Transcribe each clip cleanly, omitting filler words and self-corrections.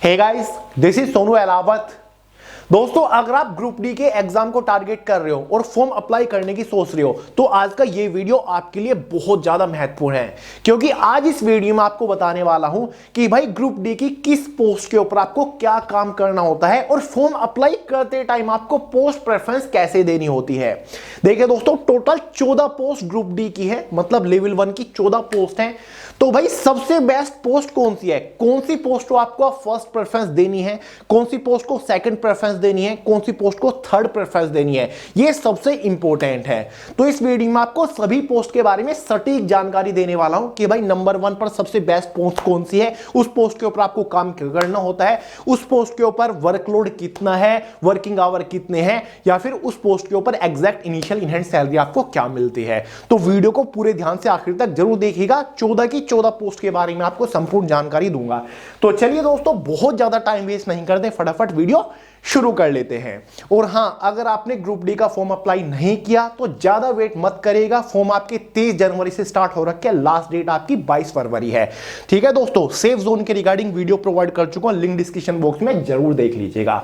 Hey guys, this is Sonu Alawat. दोस्तों, अगर आप ग्रुप डी के एग्जाम को टारगेट कर रहे हो और फॉर्म अप्लाई करने की सोच रहे हो तो आज का ये वीडियो आपके लिए बहुत ज्यादा महत्वपूर्ण है, क्योंकि आज इस वीडियो में आपको बताने वाला हूं कि भाई ग्रुप डी की किस पोस्ट के ऊपर आपको क्या काम करना होता है और फॉर्म अप्लाई करते टाइम आपको पोस्ट प्रेफरेंस कैसे देनी होती है। देखिए दोस्तों, टोटल 14 पोस्ट ग्रुप डी की है, मतलब लेवल 1 की 14 पोस्ट हैं। तो भाई सबसे बेस्ट पोस्ट कौन सी है, कौन सी पोस्ट को आपको फर्स्ट प्रेफरेंस देनी है, कौन सी पोस्ट को सेकंड प्रेफरेंस देनी है, कौन सी पोस्ट को थर्ड प्रेफरेंस देनी है, ये सबसे इंपॉर्टेंट है। तो इस वीडियो में आपको सभी पोस्ट के बारे में सटीक जानकारी देने वाला हूं कि भाई नंबर 1 पर सबसे बेस्ट पोस्ट कौन सी है, उस पोस्ट के ऊपर आपको काम करना होता है, उस पोस्ट के ऊपर वर्कलोड कितना है, वर्किंग आवर कितने हैं, या फिर उस पोस्ट के ऊपर exact initial in hand salary आपको क्या मिलती है। तो वीडियो को पूरे ध्यान से आखिर तक जरूर देखिएगा। 14 की 14 पोस्ट के बारे में आपको संपूर्ण जानकारी दूंगा। तो चलिए दोस्तों, बहुत ज्यादा टाइम वेस्ट नहीं करते, फटाफट वीडियो शुरू कर लेते हैं। और हां, अगर आपने ग्रुप डी का फॉर्म अप्लाई नहीं किया तो ज्यादा वेट मत करिएगा। फॉर्म आपके 23 जनवरी से स्टार्ट हो रखा है, लास्ट डेट आपकी 22 फरवरी है। ठीक है दोस्तों, सेफ जोन के रिगार्डिंग वीडियो प्रोवाइड कर चुका हूं, लिंक डिस्क्रिप्शन बॉक्स में जरूर देख लीजिएगा।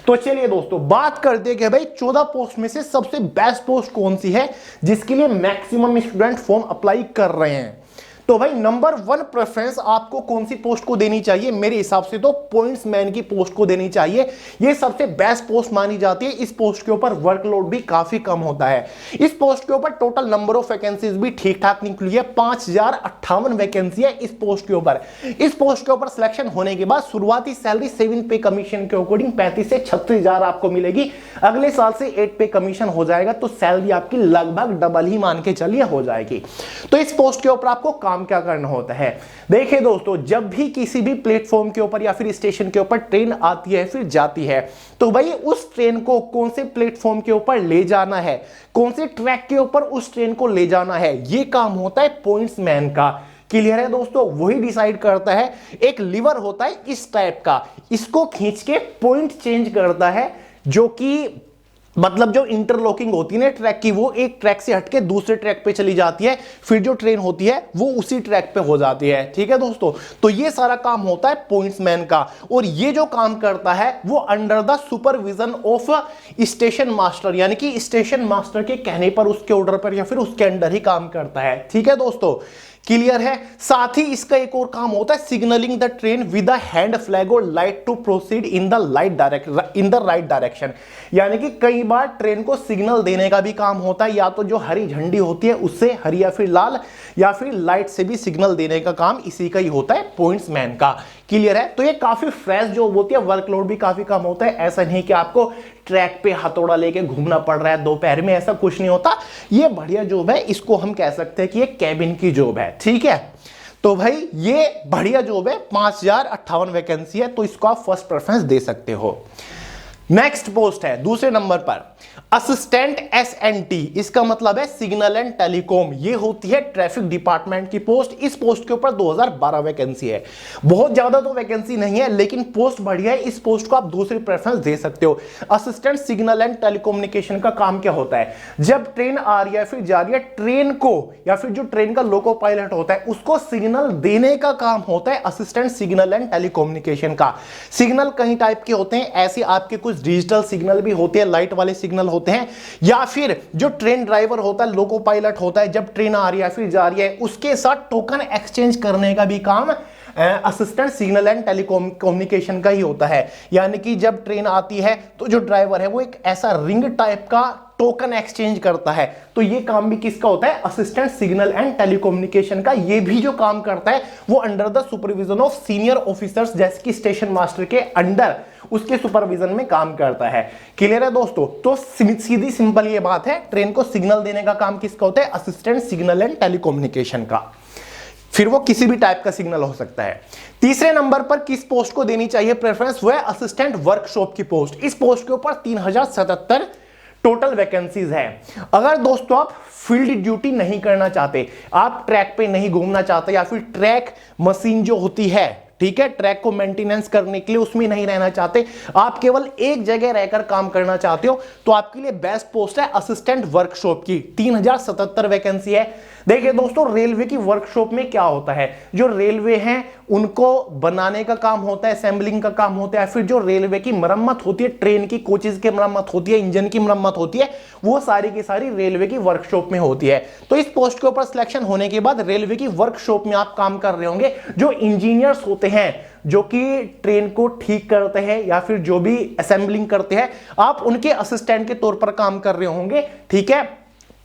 तो चलिए दोस्तों, बात करते हैं कि भाई 14 पोस्ट में से सबसे बेस्ट पोस्ट कौन सी है जिसके लिए मैक्सिमम स्टूडेंट फॉर्म अप्लाई कर रहे हैं। तो भाई नंबर 1 प्रेफरेंस आपको कौन सी पोस्ट को देनी चाहिए, मेरे हिसाब से तो पॉइंट्स मैन की पोस्ट को देनी चाहिए। ये सबसे बेस्ट पोस्ट मानी जाती है। इस पोस्ट के ऊपर वर्कलोड भी काफी कम होता है। इस पोस्ट के ऊपर टोटल नंबर ऑफ वैकेंसीज भी ठीक ठाक निकली है, 5058 वैकेंसी है इस पोस्ट के ऊपर। इस पोस्ट के ऊपर सिलेक्शन होने के बाद शुरुआती सैलरी 7 पे कमीशन के अकॉर्डिंग 35 से 36,000 आपको मिलेगी। अगले साल से 8 पे कमीशन हो जाएगा, तो सैलरी आपकी लगभग डबल ही मान के चलिए हो जाएगी। तो इस पोस्ट के ऊपर आपको काम क्या करना होता है, देखिए दोस्तों, जब भी किसी भी प्लेटफॉर्म के ऊपर या फिर स्टेशन के ऊपर ट्रेन आती है फिर जाती है, तो भाई उस ट्रेन को कौन से प्लेटफॉर्म के ऊपर ले जाना है, कौन से ट्रैक के ऊपर उस ट्रेन को ले जाना है, ये काम होता है पॉइंट्स मैन का। क्लियर है दोस्तों, वही डिसाइड करता है। एक लीवर होता है इस टाइप का, इसको खींच के पॉइंट चेंज करता है, जो कि मतलब जो इंटरलॉकिंग होती है ना ट्रैक की, वो एक ट्रैक से हटके दूसरे ट्रैक पे चली जाती है, फिर जो ट्रेन होती है वो उसी ट्रैक पे हो जाती है। ठीक है दोस्तों, तो ये सारा काम होता है पॉइंट्समैन का, और ये जो काम करता है वो under the supervision of station master, यानी कि स्टेशन मास्टर के कहने पर, उसके ऑर्डर पर या फिर उसके अंडर ही काम करता है। ठीक है दोस्तों, क्लियर है। साथ ही इसका एक और काम होता है signalling the train with the hand flag और light to proceed in the right direction, यानी कि कई बार ट्रेन को सिग्नल देने का भी काम होता है, या तो जो हरी झंडी होती है उससे, हरी या फिर लाल, या फिर लाइट से भी सिग्नल देने का काम इसी का ही होता है पॉइंट्समैन का। क्लियर है। तो ये काफी फ्रेश जॉब होती है, वर्कलोड भी काफी कम होता है। ऐसा नहीं कि आपको ट्रैक पे हथौड़ा लेके घूमना पड़ रहा है दोपहर में, ऐसा कुछ नहीं होता। ये बढ़िया जॉब है, इसको हम कह सकते हैं कि ये कैबिन की जॉब है। ठीक है, तो भाई ये बढ़िया जॉब है, 5058 वैकेंसी है, तो इसको आप फर्स्ट प्रेफरेंस दे सकते हो। नेक्स्ट पोस्ट है दूसरे नंबर पर असिस्टेंट SNT, इसका मतलब है सिग्नल एंड टेलीकॉम। ये होती है ट्रैफिक डिपार्टमेंट की पोस्ट। इस पोस्ट के ऊपर 2012 वैकेंसी है। बहुत ज्यादा तो वैकेंसी नहीं है, लेकिन पोस्ट बढ़िया है। इस पोस्ट को आप दूसरी प्रेफरेंस दे सकते हो। असिस्टेंट सिग्नल एंड टेलीकम्युनिकेशन का काम क्या होता है, जब ट्रेन आ रही है फिर जा रही है, ट्रेन को या फिर जो ट्रेन का लोको पायलट होता है उसको सिग्नल देने का काम होता है असिस्टेंट सिग्नल एंड टेलीकम्युनिकेशन का। सिग्नल कई टाइप के होते हैं, ऐसे आपके कुछ डिजिटल सिग्नल भी होते हैं, लाइट वाले सिग्नल होते हैं, या फिर जो ट्रेन ड्राइवर होता है, लोको पायलट होता है, जब ट्रेन आ रही है फिर जा रही है, उसके साथ टोकन एक्सचेंज करने का भी काम असिस्टेंट सिग्नल एंड टेलीकम्युनिकेशन का ही होता है। यानी कि जब ट्रेन आती है तो जो ड्राइवर है वो एक ऐसा रिंग टाइप का टोकन एक्सचेंज करता है। तो ये काम भी किसका होता है, असिस्टेंट सिग्नल एंड टेलीकम्युनिकेशन का। ये भी जो काम करता है वो under the supervision of senior officers, जैसे कि स्टेशन मास्टर के अंडर, उसके सुपरविजन में काम करता है। क्लियर है दोस्तों। तो सीधी सिंपल ये बात है, ट्रेन को सिग्नल देने का काम किसका होता है, असिस्टेंट सिग्नल एंड टेलीकम्युनिकेशन का। फिर वो किसी भी टाइप का सिग्नल हो सकता है। तीसरे नंबर पर किस पोस्ट को देनी चाहिए प्रेफरेंस, वो है असिस्टेंट वर्कशॉप की पोस्ट। इस पोस्ट के ऊपर 3077 टोटल वैकेंसीज है। अगर दोस्तों आप फील्ड ड्यूटी नहीं करना चाहते, आप ट्रैक पे नहीं घूमना चाहते, या फिर ट्रैक मशीन जो होती है, ठीक है, ट्रैक को मेंटेनेंस करने के लिए उसमें नहीं रहना चाहते, आप केवल एक जगह रहकर काम करना चाहते हो, तो आपके लिए बेस्ट पोस्ट है असिस्टेंट वर्कशॉप की। 3077 वैकेंसी है। देखिए दोस्तों, रेलवे की वर्कशॉप में क्या होता है, जो रेलवे हैं उनको बनाने का काम होता है, असेंबलिंग का काम होता है, फिर जो रेलवे की मरम्मत होती है, ट्रेन की कोचेज की मरम्मत होती है, इंजन की मरम्मत होती है, वो सारी की सारी रेलवे की वर्कशॉप में होती है। तो इस पोस्ट के ऊपर सिलेक्शन होने के बाद रेलवे की वर्कशॉप में आप काम कर रहे होंगे। जो इंजीनियर्स होते हैं जो कि ट्रेन को ठीक करते हैं या फिर जो भी असेंबलिंग करते हैं, आप उनके असिस्टेंट के तौर पर काम कर रहे होंगे। ठीक है,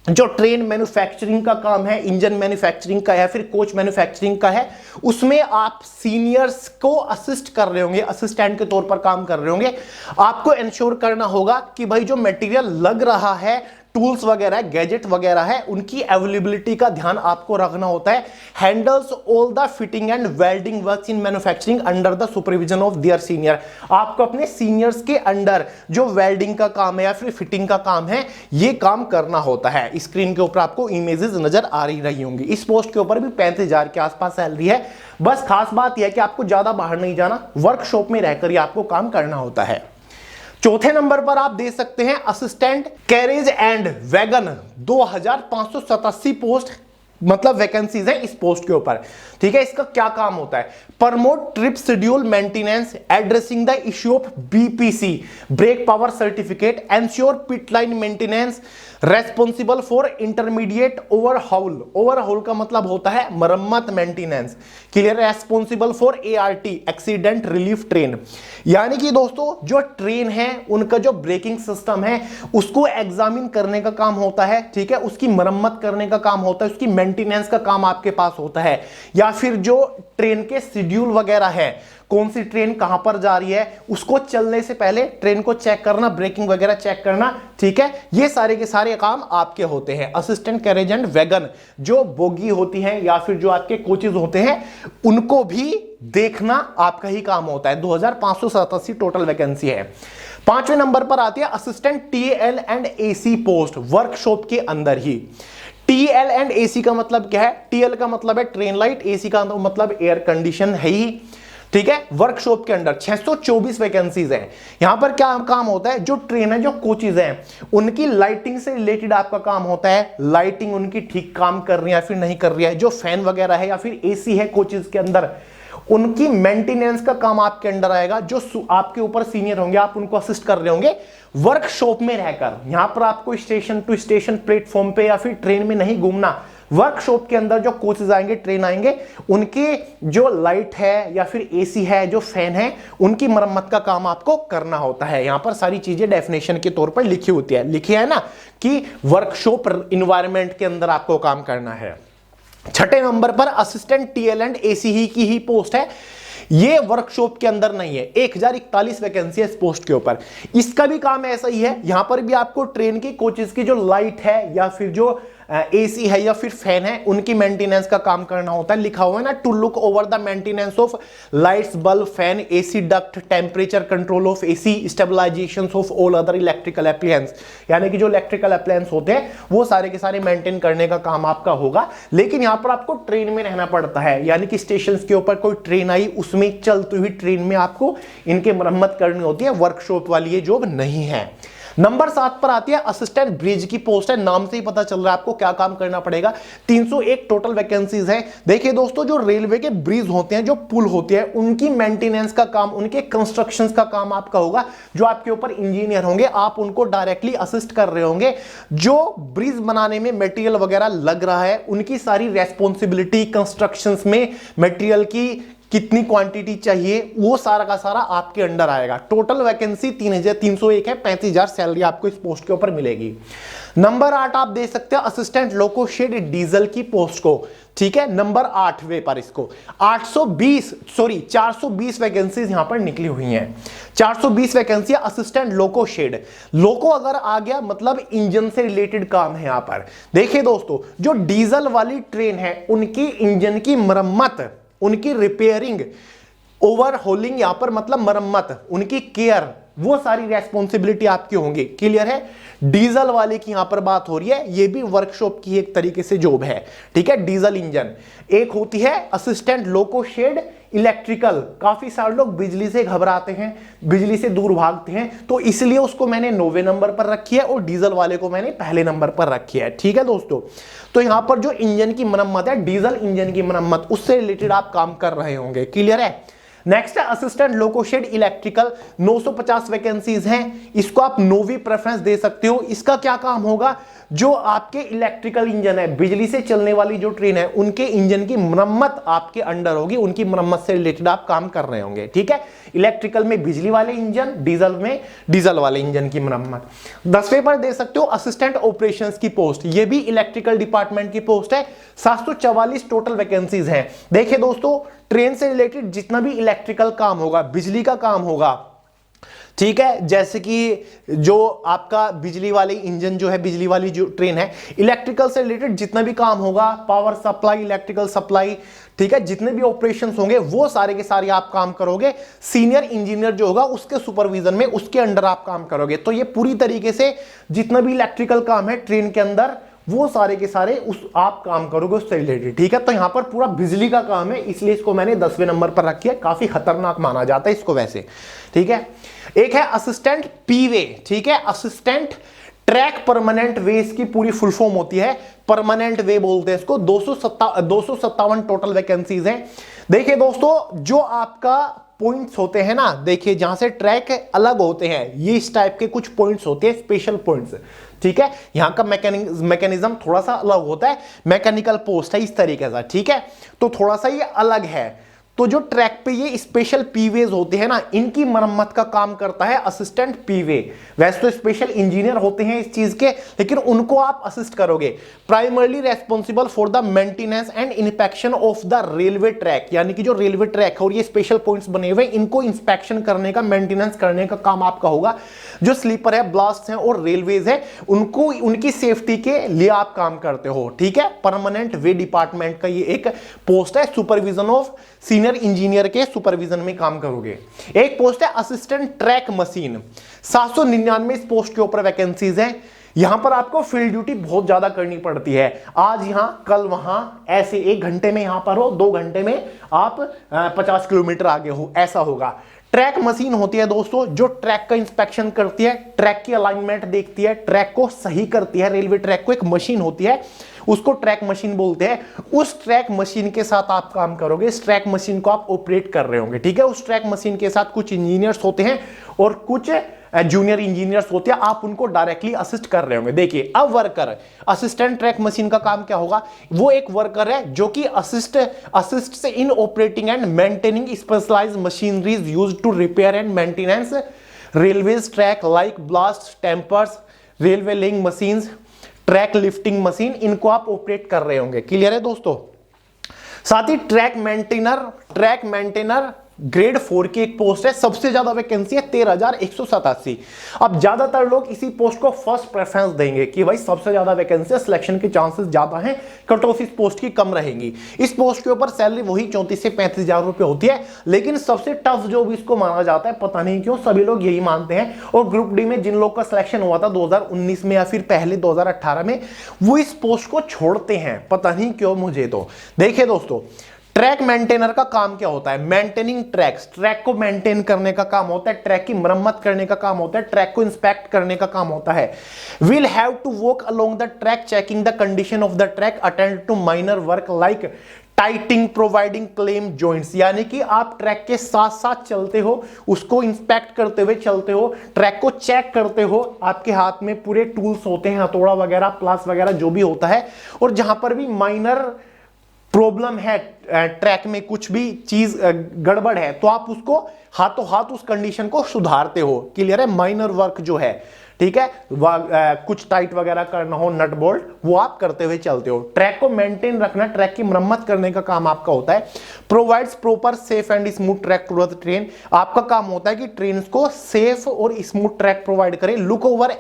जो ट्रेन मैन्युफैक्चरिंग का काम है, इंजन मैन्युफैक्चरिंग का है, फिर कोच मैन्युफैक्चरिंग का है, उसमें आप सीनियर्स को असिस्ट कर रहे होंगे, असिस्टेंट के तौर पर काम कर रहे होंगे। आपको इंश्योर करना होगा कि भाई जो मटेरियल लग रहा है, टूल्स वगैरह, गैजेट वगैरह है, उनकी अवेलेबिलिटी का ध्यान आपको रखना होता है। Handles all the fitting and welding works in manufacturing under the supervision of their senior. आपको अपने सीनियर्स के अंडर जो वेल्डिंग का काम है या फिर फिटिंग का काम है, ये काम करना होता है। स्क्रीन के ऊपर आपको इमेजेस नजर आ रही होंगी। इस पोस्ट के ऊपर भी 35,000 के आसपास सैलरी है। बस खास बात यह है कि आपको ज्यादा बाहर नहीं जाना, वर्कशॉप में रहकर ही आपको काम करना होता है। चौथे नंबर पर आप दे सकते हैं assistant carriage and wagon, 2587 post मतलब वैकेंसीज है इस पोस्ट के ऊपर। ठीक है, इसका क्या काम होता है, promote trip schedule maintenance, addressing the issue of BPC brake power certificate, ensure pit line maintenance, responsible for intermediate overhaul. Overhaul का मतलब होता है मरम्मत, maintenance. Clear, responsible for ART accident relief train, यानी कि दोस्तों जो ट्रेन है उनका जो ब्रेकिंग सिस्टम है उसको एग्जामिन करने का काम होता है। ठीक है, उसकी मरम्मत करने का काम होता है, उसकी मेंटेनेंस का काम आपके पास होता है। या फिर जो ट्रेन के शेड्यूल वगैरह है, कौन सी ट्रेन कहां पर जा रही है, उसको चलने से पहले ट्रेन को चेक करना, ब्रेकिंग वगैरह चेक करना। ठीक है, ये सारे के सारे काम आपके होते हैं। असिस्टेंट कैरेज एंड वैगन, जो बोगी होती है या फिर जो आपके कोचेज होते हैं, उनको भी देखना आपका ही काम होता है। 2587 टोटल वैकेंसी है। 5वें नंबर पर आती है assistant TL and AC post, workshop के अंदर ही। टीएल एंड एसी का मतलब क्या है, टीएल का मतलब है ट्रेन लाइट, एसी का मतलब एयर कंडीशन है ही। ठीक है, वर्कशॉप के अंदर 624 वैकेंसीज हैं। यहां पर क्या काम होता है, जो ट्रेन है, जो कोचेज हैं, उनकी लाइटिंग से रिलेटेड आपका काम होता है। लाइटिंग उनकी ठीक काम कर रही है या फिर नहीं कर रही है, जो फैन वगैरह है या फिर एसी है कोचेज के अंदर, उनकी मेंटेनेंस का काम आपके अंडर आएगा। जो आपके ऊपर सीनियर होंगे, आप उनको असिस्ट कर रहे होंगे वर्कशॉप में रहकर। यहां पर आपको स्टेशन टू स्टेशन प्लेटफॉर्म पे या फिर ट्रेन में नहीं घूमना, वर्कशॉप के अंदर जो कोचेज आएंगे, ट्रेन आएंगे, उनके जो लाइट है या फिर एसी है, जो फैन है, उनकी मरम्मत का काम आपको करना होता है। यहां पर सारी चीजें डेफिनेशन के तौर पर लिखी होती है, लिखी है ना कि वर्कशॉप इन्वायरमेंट के अंदर आपको काम करना है। 6ठे नंबर पर असिस्टेंट टीएल एंड एसी ही की ही पोस्ट है। ये वर्कशॉप के अंदर नहीं है। 1041 वैकेंसी है इस पोस्ट के ऊपर। इसका भी काम ऐसा ही है, यहां पर भी आपको ट्रेन की कोचेज की जो लाइट है या फिर जो एसी है या फिर फैन है, उनकी मेंटेनेंस का काम करना होता है। लिखा हुआ है ना, to look over the maintenance of lights, bulb, fan, AC duct, temperature control of AC, stabilisation of all other electrical appliance, यानी कि जो इलेक्ट्रिकल अप्लायंस होते हैं वो सारे के सारे मेंटेन करने का काम आपका होगा। लेकिन यहां पर आपको ट्रेन में रहना पड़ता है, यानी कि स्टेशन के ऊपर कोई ट्रेन आई, उसमें चलती हुई ट्रेन में आपको इनकी मरम्मत करनी होती है। वर्कशॉप वाली ये जॉब नहीं है। नंबर 7 पर आती है असिस्टेंट ब्रिज की पोस्ट है। नाम से ही पता चल रहा है आपको क्या काम करना पड़ेगा। 301 टोटल वैकेंसीज है। देखिए दोस्तों, जो रेलवे के ब्रिज होते हैं, जो पुल होते हैं, उनकी मेंटेनेंस का काम, उनके कंस्ट्रक्शंस का काम आपका होगा। जो आपके ऊपर इंजीनियर होंगे, आप उनको डायरेक्टली असिस्ट कर रहे होंगे। जो ब्रिज बनाने में मटेरियल वगैरह लग रहा है, उनकी सारी रेस्पॉन्सिबिलिटी, कंस्ट्रक्शंस में मटेरियल की कितनी क्वांटिटी चाहिए, वो सारा का सारा आपके अंडर आएगा। टोटल वैकेंसी 3301 है। 35,000 सैलरी आपको इस पोस्ट के ऊपर मिलेगी। नंबर 8 आप दे सकते हो असिस्टेंट लोको शेड डीजल की पोस्ट को। ठीक है, नंबर 8वें पर इसको 420 वैकेंसीज यहां पर निकली हुई हैं। 420 वैकेंसी असिस्टेंट लोको शेड। लोको अगर आ गया मतलब इंजन से रिलेटेड काम है यहां पर। देखिए दोस्तों, जो डीजल वाली ट्रेन है, उनकी इंजन की मरम्मत, उनकी रिपेयरिंग, ओवरहोलिंग, यहां पर मतलब मरम्मत, उनकी केयर, वो सारी रेस्पॉन्सिबिलिटी आपकी होंगी। क्लियर है? डीजल वाले की यहां पर बात हो रही है। ये भी वर्कशॉप की एक तरीके से जॉब है। ठीक है, डीजल इंजन। एक होती है असिस्टेंट लोको शेड, इलेक्ट्रिकल, काफी सारे लोग बिजली से घबराते हैं, बिजली से दूर भागते हैं, तो इसलिए उसको मैंने 9वें नंबर पर रखी है और डीजल वाले को मैंने पहले नंबर पर रखी है। ठीक है दोस्तों, तो यहां पर जो इंजन की मरम्मत है, डीजल इंजन की मरम्मत, उससे रिलेटेड आप काम कर रहे होंगे। क्लियर है? नेक्स्ट है असिस्टेंट लोकोशेड इलेक्ट्रिकल, 950 वैकेंसीज हैं, इसको आप 9वीं प्रेफरेंस दे सकते हो। इसका क्या काम होगा, जो आपके इलेक्ट्रिकल इंजन है, बिजली से चलने वाली जो ट्रेन है, उनके इंजन की मरम्मत आपके अंडर होगी, उनकी मरम्मत से रिलेटेड आप काम कर रहे होंगे। ठीक है, इलेक्ट्रिकल में बिजली वाले इंजन, डीजल में डीजल वाले इंजन की मरम्मत। 10वें पर दे सकते हो असिस्टेंट ऑपरेशंस की पोस्ट, ये भी इलेक्ट्रिकल डिपार्टमेंट की पोस्ट है। 744 टोटल वैकेंसीज हैं। देखिए दोस्तों, ट्रेन से रिलेटेड जितना भी इलेक्ट्रिकल काम होगा, बिजली का काम होगा, ठीक है, जैसे कि जो आपका बिजली वाली इंजन जो है, बिजली वाली जो ट्रेन है, इलेक्ट्रिकल से रिलेटेड जितना भी काम होगा, पावर सप्लाई, इलेक्ट्रिकल सप्लाई, ठीक है, जितने भी ऑपरेशंस होंगे वो सारे के सारे आप काम करोगे। सीनियर इंजीनियर जो होगा उसके सुपरविजन में, उसके अंडर आप काम करोगे। तो ये पूरी तरीके से जितना भी इलेक्ट्रिकल काम है ट्रेन के अंदर, वो सारे के सारे उस आप काम करोगे उससे रिलेटेड। ठीक है, तो यहां पर पूरा बिजली का काम है, इसलिए इसको मैंने 10वें नंबर पर रखी है। काफी खतरनाक माना जाता है इसको वैसे। ठीक है, एक है असिस्टेंट पीवे, ठीक है, असिस्टेंट ट्रैक परमानेंट वे, इसकी पूरी फुल फॉर्म होती है, परमानेंट वे बोलते हैं इसको। 257 टोटल वैकेंसीज हैं। देखिए दोस्तों, जो आपका पॉइंट्स होते हैं ना, देखिए जहां से ट्रैक अलग होते हैं, ये इस टाइप के कुछ पॉइंट्स होते हैं, स्पेशल पॉइंट्स। ठीक है, यहां का मैकेनिज्म थोड़ा सा अलग होता है, मैकेनिकल पोस्ट है इस तरीके से। ठीक है, तो थोड़ा सा ये अलग है। तो जो ट्रैक पे ये स्पेशल पीवेज होते हैं ना, इनकी मरम्मत का काम करता है असिस्टेंट पीवे। वैसे तो स्पेशल इंजीनियर होते हैं इस चीज के, लेकिन उनको आप असिस्ट करोगे। Primarily responsible for the maintenance and inspection of the railway track, यानी कि जो रेलवे ट्रैक है और ये स्पेशल पॉइंट्स बने हुए, इनको इंस्पेक्शन करने का, मेंटेनेंस करने का काम आपका होगा। जो स्लीपर है, ब्लास्ट है और रेलवेज है, उनको उनकी सेफ्टी के लिए आप काम करते हो। ठीक है, परमानेंट वे डिपार्टमेंट का ये एक पोस्ट है, सुपरविजन ऑफ सीनियर इंजीनियर के सुपरविजन में काम करोगे। एक पोस्ट है असिस्टेंट ट्रैक मशीन, 799 इस पोस्ट के ऊपर वैकेंसीज हैं। यहां पर आपको फील्ड ड्यूटी बहुत ज्यादा करनी पड़ती है, आज यहां कल वहां, ऐसे 1 घंटे में यहां पर हो, 2 घंटे में आप 50 किलोमीटर आगे हो, ऐसा होगा। ट्रैक मशीन होती है दोस्तों, जो ट्रैक का इंस्पेक्शन करती है, ट्रैक की अलाइनमेंट देखती है, ट्रैक को सही करती है। रेलवे ट्रैक को एक मशीन होती है, उसको ट्रैक मशीन बोलते हैं। उस ट्रैक मशीन के साथ आप काम करोगे, इस ट्रैक मशीन को आप ऑपरेट कर रहे होंगे। ठीक है, उस ट्रैक मशीन के साथ कुछ इंजीनियर्स होते हैं और कुछ जूनियर इंजीनियर्स होते हैं, आप उनको डायरेक्टली असिस्ट कर रहे होंगे। देखिए, अब वर्कर, असिस्टेंट ट्रैक मशीन का काम क्या होगा, वो एक वर्कर है जो कि असिस्ट से in operating and maintaining specialised machineries used to repair and maintenance railways track like ballast tampers, railway laying machines, track lifting machine, इनको आप ऑपरेट कर रहे होंगे। क्लियर है दोस्तों? साथ ही ट्रैक मेंटेनर ग्रेड 4 की एक पोस्ट है, सबसे ज्यादा वैकेंसी है 13,187। अब ज्यादातर लोग इसी पोस्ट को फर्स्ट प्रेफरेंस देंगे कि भाई सबसे ज्यादा वैकेंसी है, सिलेक्शन के चांसेस ज्यादा हैं, कट ऑफ इस पोस्ट की कम रहेंगी। इस पोस्ट के ऊपर सैलरी वही 34 से 35 हजार रुपए होती है, लेकिन सबसे टफ जॉब इसको माना जाता है, पता नहीं क्यों सभी लोग यही मानते हैं। और ग्रुप डी में जिन लोग का सिलेक्शन हुआ था 2019 में या फिर पहले 2018 में, वो इस पोस्ट को छोड़ते हैं, पता नहीं क्यों मुझे। तो देखिए दोस्तों, ट्रैक मेंटेनर का काम क्या होता है, मेंटेनिंग ट्रैक्स, ट्रैक को मेंटेन करने का काम होता है, ट्रैक की मरम्मत करने का काम होता है, ट्रैक को इंस्पेक्ट करने का काम होता है। Will have to walk along the track checking the condition of the track, attend to minor work like tightening, providing claim joints, यानी कि आप ट्रैक के साथ साथ चलते हो, उसको इंस्पेक्ट करते हुए चलते हो, ट्रैक को चेक करते हो, आपके हाथ में पूरे टूल्स होते हैं, हथौड़ा वगैरह, प्लास वगैरह जो भी होता है, और जहां पर भी माइनर प्रॉब्लम है, ट्रैक में कुछ भी चीज गड़बड़ है, तो आप उसको हाथों हाथ उस कंडीशन को सुधारते हो। क्लियर है? माइनर वर्क जो है, ठीक है, कुछ टाइट वगैरह करना हो, नट बोल्ट, वो आप करते हुए चलते हो। ट्रैक को मेंटेन रखना, ट्रैक की मरम्मत करने का काम आपका होता है। Provides proper safe and smooth track to the train, आपका काम होता है कि ट्रेन को सेफ और स्मूथ ट्रैक प्रोवाइड करे। Look over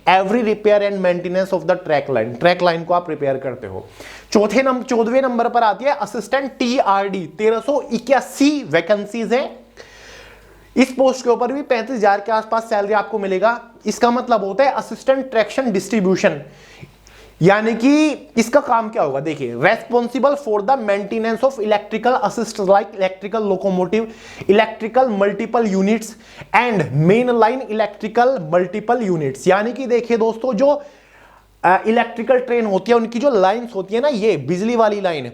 every repair and maintenance of the track line, track line को आप रिपेयर करते हो। 14वें नंबर पर आती है असिस्टेंट टीआरडी, 1381 वैकेंसीज है। इस पोस्ट के ऊपर भी 35,000 के आसपास सैलरी आपको मिलेगा। इसका मतलब होता है असिस्टेंट ट्रैक्शन डिस्ट्रीब्यूशन, यानी कि इसका काम क्या होगा, देखिए, responsible for the maintenance of electrical assist like electrical locomotive, electrical multiple units and main line electrical multiple units. यानी कि देखिए दोस्तों, जो इलेक्ट्रिकल ट्रेन होती है, उनकी जो लाइंस होती है ना, ये बिजली वाली लाइन,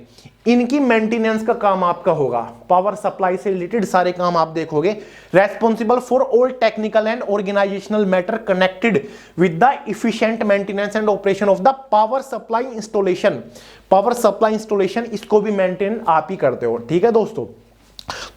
इनकी मेंटेनेंस का काम आपका होगा। पावर सप्लाई से रिलेटेड सारे काम आप देखोगे। Responsible for all technical and organisational matter connected with the efficient maintenance and operation of the power supply installation. Power supply installation, इसको भी मेंटेन आप ही करते हो, ठीक है दोस्तों।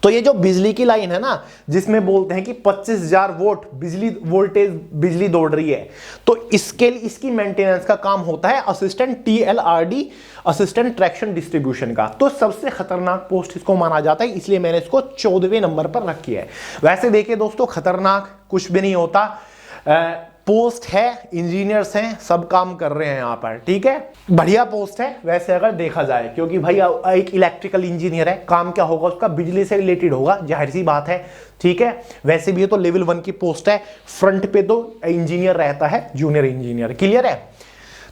तो ये जो बिजली की लाइन है ना, जिसमें बोलते हैं कि 25,000 वोल्ट बिजली वोल्टेज बिजली दौड़ रही है, तो इसकी मेंटेनेंस का काम होता है assistant TLRD, assistant traction distribution का। तो सबसे खतरनाक पोस्ट इसको माना जाता है, इसलिए मैंने इसको 14वें नंबर पर रखी है। वैसे देखिए दोस्तों, खतरनाक कुछ भी नहीं होता, पोस्ट है, इंजीनियर्स हैं, सब काम कर रहे हैं यहां पर, ठीक है, बढ़िया पोस्ट है वैसे अगर देखा जाए, क्योंकि भाई एक इलेक्ट्रिकल इंजीनियर है, काम क्या होगा उसका, बिजली से रिलेटेड होगा, जाहिर सी बात है, ठीक है। वैसे भी ये तो लेवल 1 की पोस्ट है, फ्रंट पे तो इंजीनियर रहता है, जूनियर इंजीनियर, क्लियर है।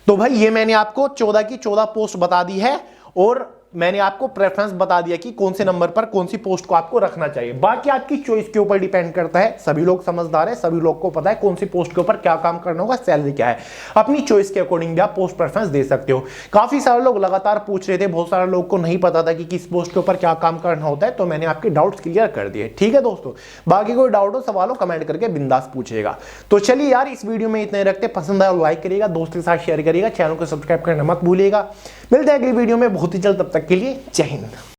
तो भाई ये मैंने आपको 14 की 14 पोस्ट बता दी है, और मैंने आपको प्रेफरेंस बता दिया कि कौन से नंबर पर कौन सी पोस्ट को आपको रखना चाहिए। बाकी आपकी चॉइस के ऊपर डिपेंड करता है। सभी लोग समझदार हैं, सभी लोग को पता है कौन सी पोस्ट के ऊपर क्या काम करना होगा, सैलरी क्या है। अपनी चॉइस के अकॉर्डिंग भी आप पोस्ट प्रेफरेंस दे सकते हो। काफी सारे लोग लगातार पूछ रहे थे, बहुत सारे लोग को नहीं पता था कि किस पोस्ट के ऊपर क्या काम करना होता है, तो मैंने आपके डाउट्स क्लियर कर दिए, ठीक है दोस्तों। बाकी कोई डाउट हो, सवाल हो, कमेंट करके बिंदास पूछेगा। तो चलिए यार, इस वीडियो में इतने रखते, पसंद आया लाइक करिएगा, दोस्तों के साथ शेयर करिएगा, चैनल को सब्सक्राइब करना मत भूलिएगा। मिलते हैं अगली वीडियो में बहुत ही जल्द, तब तक के लिए जय हिंद।